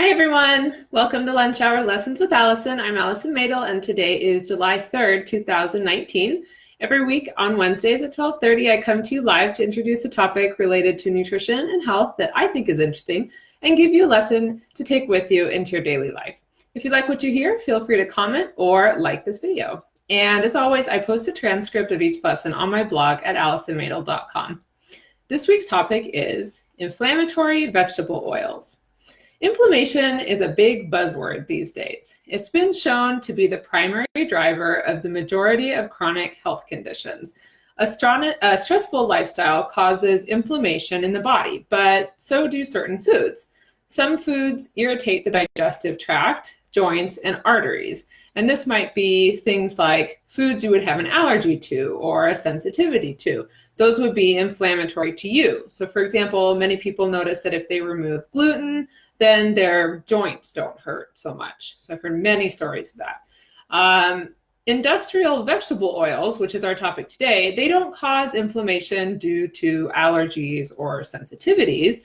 Hi everyone, welcome to Lunch Hour Lessons with Allison. I'm Allison Mädl and today is July 3rd, 2019. Every week on Wednesdays at 12:30 I come to you live to introduce a topic related to nutrition and health that I think is interesting and give you a lesson to take with you into your daily life. If you like what you hear, feel free to comment or like this video. And as always, I post a transcript of each lesson on my blog at AllisonMädl.com. This week's topic is inflammatory vegetable oils. Inflammation is a big buzzword these days. It's been shown to be the primary driver of the majority of chronic health conditions. A stressful lifestyle causes inflammation in the body, but so do certain foods. Some foods irritate the digestive tract, joints, and arteries. And this might be things like foods you would have an allergy to or a sensitivity to. Those would be inflammatory to you. So for example, many people notice that if they remove gluten, then their joints don't hurt so much. So I've heard many stories of that. Industrial vegetable oils, which is our topic today, they don't cause inflammation due to allergies or sensitivities,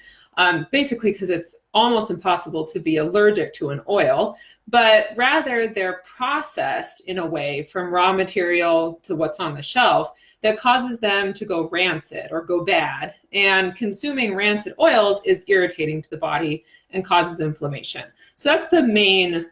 basically because it's almost impossible to be allergic to an oil, but rather they're processed in a way from raw material to what's on the shelf that causes them to go rancid or go bad. And consuming rancid oils is irritating to the body and causes inflammation. So that's the main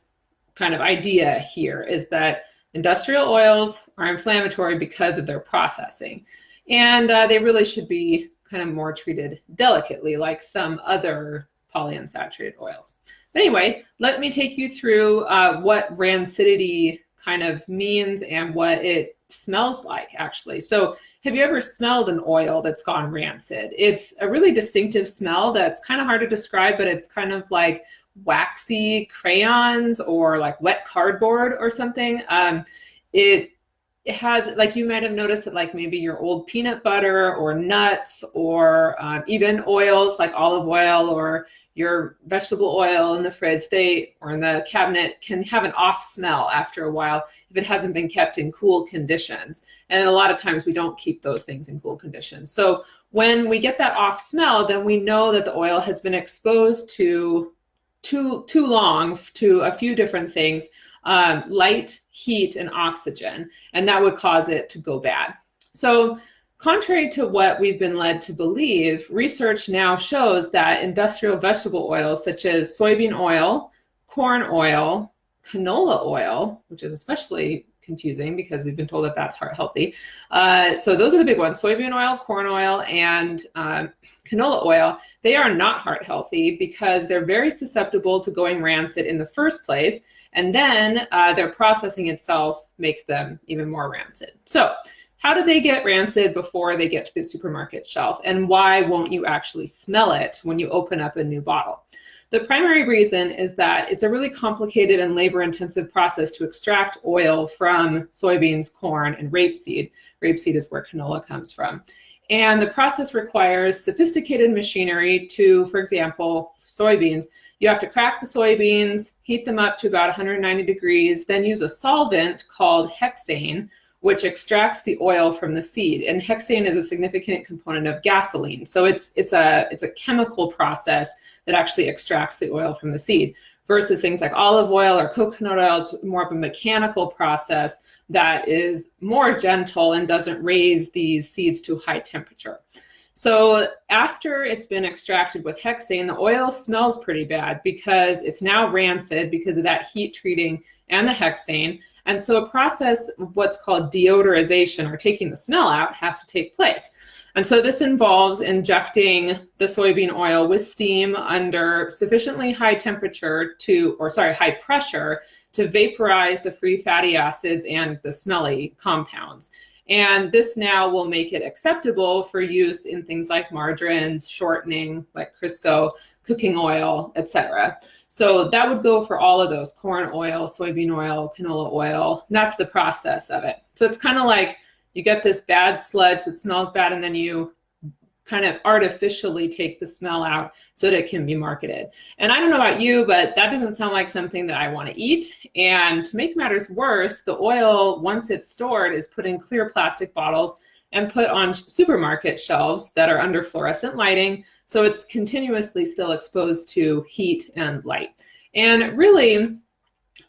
kind of idea here, is that industrial oils are inflammatory because of their processing. And they really should be kind of more treated delicately like some other polyunsaturated oils. But anyway, let me take you through what rancidity kind of means and what it smells like actually. So have you ever smelled an oil that's gone rancid? It's a really distinctive smell that's kind of hard to describe, but it's kind of like waxy crayons or like wet cardboard or something. It has, like, you might have noticed that like maybe your old peanut butter or nuts or even oils like olive oil or your vegetable oil in the fridge, or in the cabinet, can have an off smell after a while if it hasn't been kept in cool conditions. And a lot of times we don't keep those things in cool conditions. So when we get that off smell, then we know that the oil has been exposed to too long to a few different things, light, heat, and oxygen, and that would cause it to go bad. So contrary to what we've been led to believe, research now shows that industrial vegetable oils such as soybean oil, corn oil, canola oil, which is especially confusing because we've been told that that's heart healthy. So those are the big ones: soybean oil, corn oil, and canola oil. They are not heart healthy because they're very susceptible to going rancid in the first place, and then their processing itself makes them even more rancid. So how do they get rancid before they get to the supermarket shelf? And why won't you actually smell it when you open up a new bottle? The primary reason is that it's a really complicated and labor-intensive process to extract oil from soybeans, corn, and rapeseed. Rapeseed is where canola comes from. And the process requires sophisticated machinery to, for example, soybeans. You have to crack the soybeans, heat them up to about 190 degrees, then use a solvent called hexane, which extracts the oil from the seed. And hexane is a significant component of gasoline. So it's a chemical process that actually extracts the oil from the seed, versus things like olive oil or coconut oil. It's more of a mechanical process that is more gentle and doesn't raise these seeds to high temperature. So after it's been extracted with hexane, the oil smells pretty bad because it's now rancid because of that heat treating and the hexane. And so a process, what's called deodorization, or taking the smell out, has to take place. And so this involves injecting the soybean oil with steam under sufficiently high temperature high pressure to vaporize the free fatty acids and the smelly compounds. And this now will make it acceptable for use in things like margarines, shortening, like Crisco, cooking oil, etc. So that would go for all of those: corn oil, soybean oil, canola oil. And that's the process of it. So it's kind of like you get this bad sludge that smells bad, and then you kind of artificially take the smell out so that it can be marketed. And I don't know about you, but that doesn't sound like something that I want to eat. And to make matters worse, the oil, once it's stored, is put in clear plastic bottles and put on supermarket shelves that are under fluorescent lighting. So it's continuously still exposed to heat and light. And really,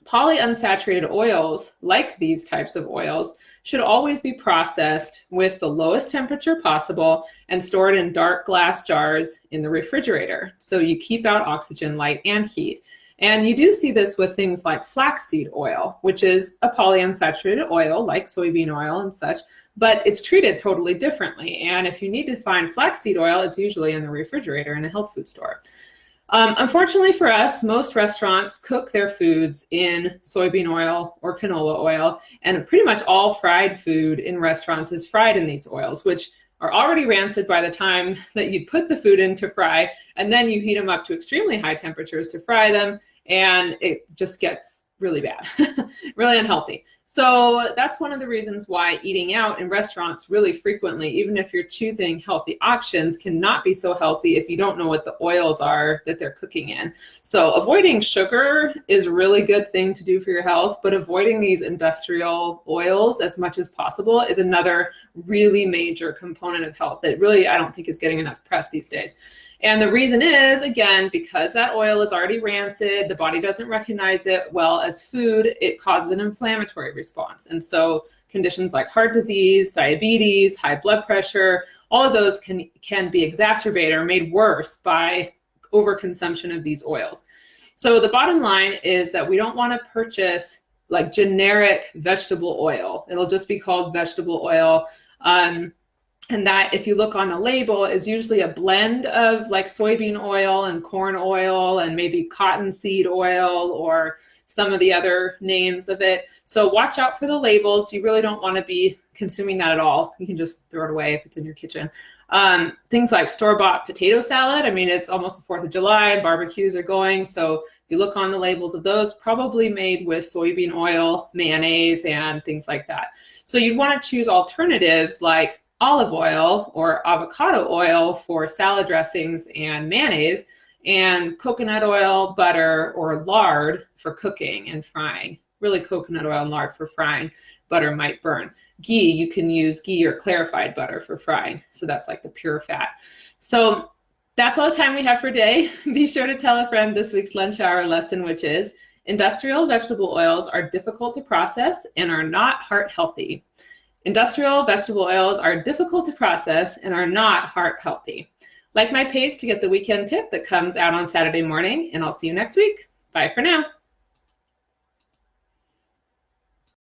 polyunsaturated oils, like these types of oils, should always be processed with the lowest temperature possible and stored in dark glass jars in the refrigerator. So you keep out oxygen, light, and heat. And you do see this with things like flaxseed oil, which is a polyunsaturated oil like soybean oil and such, but it's treated totally differently. And if you need to find flaxseed oil, it's usually in the refrigerator in a health food store. Unfortunately for us, most restaurants cook their foods in soybean oil or canola oil, and pretty much all fried food in restaurants is fried in these oils, which are already rancid by the time that you put the food in to fry, and then you heat them up to extremely high temperatures to fry them, and it just gets really bad, really unhealthy. So that's one of the reasons why eating out in restaurants really frequently, even if you're choosing healthy options, cannot be so healthy if you don't know what the oils are that they're cooking in. So avoiding sugar is a really good thing to do for your health, but avoiding these industrial oils as much as possible is another really major component of health that really I don't think is getting enough press these days. And the reason is, again, because that oil is already rancid, the body doesn't recognize it well as food, it causes an inflammatory response. And so conditions like heart disease, diabetes, high blood pressure, all of those can be exacerbated or made worse by overconsumption of these oils. So the bottom line is that we don't want to purchase like generic vegetable oil. It'll just be called vegetable oil. And that, if you look on the label, is usually a blend of like soybean oil and corn oil and maybe cottonseed oil or some of the other names of it. So watch out for the labels. You really don't want to be consuming that at all. You can just throw it away if it's in your kitchen. Things like store-bought potato salad. I mean, it's almost the 4th of July, barbecues are going. So if you look on the labels of those, probably made with soybean oil, mayonnaise, and things like that. So you'd want to choose alternatives like olive oil or avocado oil for salad dressings and mayonnaise, and coconut oil, butter, or lard for cooking and frying. Really, coconut oil and lard for frying. Butter might burn. Ghee, you can use ghee or clarified butter for frying. So that's like the pure fat. So that's all the time we have for today. Be sure to tell a friend this week's lunch hour lesson, which is industrial vegetable oils are difficult to process and are not heart healthy. Industrial vegetable oils are difficult to process and are not heart healthy. Like my page to get the weekend tip that comes out on Saturday morning, and I'll see you next week. Bye for now.